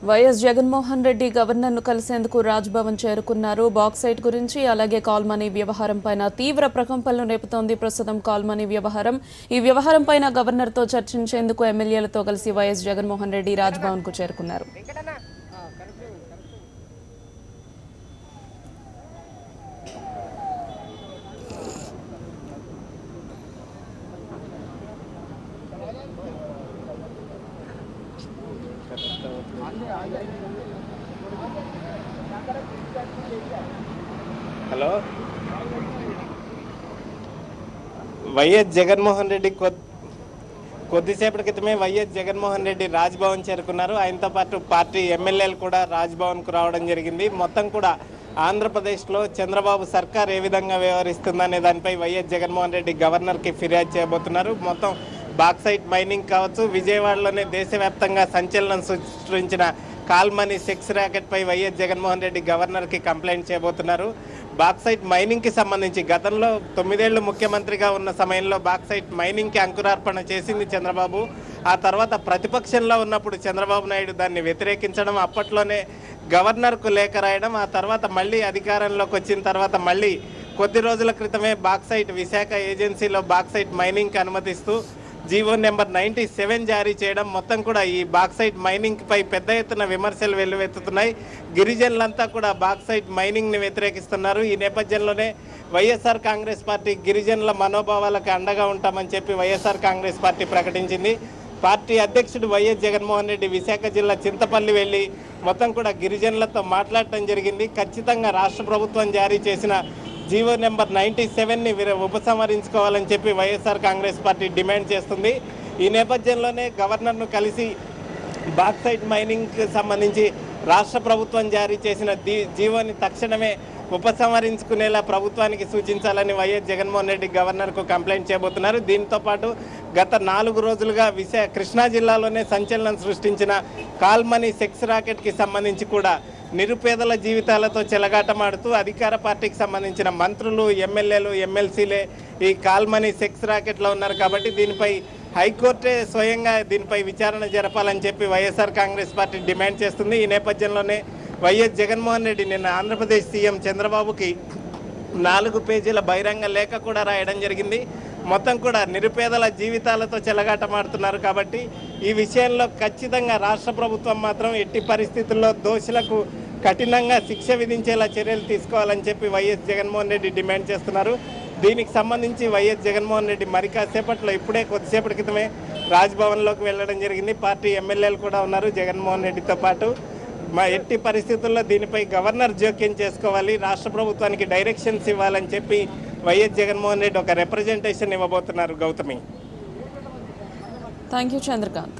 YS Jaganmohan Reddy గవర్నర్ను కలిసేందుకు రాజ్భవన్ చేరుకున్నారు. Bauxite గురించి అలాగే కాల్ మనీ వ్యవహారం పైన తీవ్ర ప్రకంపనలు రేపుతోంది ప్రస్తుతం కాల్ మనీ వ్యవహారం. ఈ వ్యవహారం పైన గవర్నర్తో చర్చించేందుకు ఎమ్మెల్యేలతో కలిసి వైఎస్ జగన్మోహన్ రెడ్డి రాజ్భవన్ కు చేరుకున్నారు. హలో, వైఎస్ జగన్మోహన్ రెడ్డి కొద్దిసేపటి క్రితమే వైఎస్ జగన్మోహన్ రెడ్డి రాజ్భవన్ చేరుకున్నారు. ఆయనతో పాటు పార్టీ ఎమ్మెల్యేలు కూడా రాజ్భవన్కు రావడం జరిగింది. మొత్తం కూడా ఆంధ్రప్రదేశ్లో చంద్రబాబు సర్కార్ ఏ విధంగా వ్యవహరిస్తుందనే దానిపై వైఎస్ జగన్మోహన్ రెడ్డి గవర్నర్కి ఫిర్యాదు చేయబోతున్నారు. మొత్తం బాక్సైట్ మైనింగ్ కావచ్చు, విజయవాడలోనే దేశవ్యాప్తంగా సంచలనం సృష్టించిన కాల్ మనీ సెక్స్ ర్యాకెట్ పై వైఎస్ జగన్మోహన్ రెడ్డి గవర్నర్కి కంప్లైంట్ చేయబోతున్నారు. బాక్సైట్ మైనింగ్కి సంబంధించి గతంలో 9 ఏళ్లు ముఖ్యమంత్రిగా ఉన్న సమయంలో బాక్సైట్ మైనింగ్కి అంకురార్పణ చేసింది చంద్రబాబు. ఆ తర్వాత ప్రతిపక్షంలో ఉన్నప్పుడు చంద్రబాబు నాయుడు దాన్ని వ్యతిరేకించడం, అప్పట్లోనే గవర్నర్కు లేఖ రాయడం, ఆ తర్వాత మళ్ళీ అధికారంలోకి వచ్చిన తర్వాత మళ్ళీ కొద్ది రోజుల క్రితమే బాక్సైట్ విశాఖ ఏజెన్సీలో బాక్సైట్ మైనింగ్కి అనుమతిస్తూ జీవో నెంబర్ 97 జారీ చేయడం, మొత్తం కూడా ఈ బాక్సైట్ మైనింగ్ పై పెద్ద ఎత్తున విమర్శలు వెల్లువెత్తుతున్నాయి. గిరిజనులంతా కూడా బాక్సైట్ మైనింగ్ని వ్యతిరేకిస్తున్నారు. ఈ నేపథ్యంలోనే వైఎస్ఆర్ కాంగ్రెస్ పార్టీ గిరిజనుల మనోభావాలకు అండగా ఉంటామని చెప్పి వైఎస్ఆర్ కాంగ్రెస్ పార్టీ ప్రకటించింది. పార్టీ అధ్యక్షుడు వైఎస్ జగన్మోహన్ రెడ్డి విశాఖ జిల్లా చింతపల్లి వెళ్ళి మొత్తం కూడా గిరిజనులతో మాట్లాడటం జరిగింది. ఖచ్చితంగా రాష్ట్ర ప్రభుత్వం జారీ చేసిన జీవో నెంబర్ 97ని ఉపసంహరించుకోవాలని చెప్పి వైఎస్ఆర్ కాంగ్రెస్ పార్టీ డిమాండ్ చేస్తుంది. ఈ నేపథ్యంలోనే గవర్నర్ను కలిసి బాక్సైట్ మైనింగ్కి సంబంధించి రాష్ట్ర ప్రభుత్వం జారీ చేసిన జీవోని తక్షణమే ఉపసంహరించుకునేలా ప్రభుత్వానికి సూచించాలని వైఎస్ జగన్మోహన్ రెడ్డి గవర్నర్కు కంప్లైంట్ చేయబోతున్నారు. దీంతో పాటు గత 4 రోజులుగా కృష్ణా జిల్లాలోనే సంచలనం సృష్టించిన కాల్ మనీ సెక్స్ రాకెట్కి సంబంధించి కూడా నిరుపేదల జీవితాలతో చెలగాటమాడుతూ అధికార పార్టీకి సంబంధించిన మంత్రులు, ఎమ్మెల్యేలు, ఎమ్మెల్సీలే ఈ కాల్ మనీ సెక్స్ రాకెట్లో ఉన్నారు. కాబట్టి దీనిపై హైకోర్టే స్వయంగా దీనిపై విచారణ జరపాలని చెప్పి వైఎస్ఆర్ కాంగ్రెస్ పార్టీ డిమాండ్ చేస్తుంది. ఈ నేపథ్యంలోనే వైఎస్ జగన్మోహన్ రెడ్డి నిన్న ఆంధ్రప్రదేశ్ సీఎం చంద్రబాబుకి 4 పేజీల బహిరంగ లేఖ కూడా రాయడం జరిగింది. మొత్తం కూడా నిరుపేదల జీవితాలతో చెలగాటమాడుతున్నారు. కాబట్టి ఈ విషయంలో ఖచ్చితంగా రాష్ట్ర ప్రభుత్వం మాత్రం ఎట్టి పరిస్థితుల్లో దోషులకు కఠినంగా శిక్ష విధించేలా చర్యలు తీసుకోవాలని చెప్పి వైఎస్ జగన్మోహన్ రెడ్డి డిమాండ్ చేస్తున్నారు. దీనికి సంబంధించి వైఎస్ జగన్మోహన్ రెడ్డి మరి కాసేపట్లో ఇప్పుడే కొద్దిసేపటి క్రితమే రాజ్భవన్లోకి వెళ్ళడం జరిగింది. పార్టీ ఎమ్మెల్యేలు కూడా ఉన్నారు జగన్మోహన్ రెడ్డితో పాటు. ఎట్టి పరిస్థితుల్లో దీనిపై గవర్నర్ జోక్యం చేసుకోవాలి, రాష్ట్ర ప్రభుత్వానికి డైరెక్షన్స్ ఇవ్వాలని చెప్పి వైఎస్ జగన్మోహన్ రెడ్డి ఒక రిప్రజెంటేషన్ ఇవ్వబోతున్నారు. గౌతమి. Thank you Chandrakant.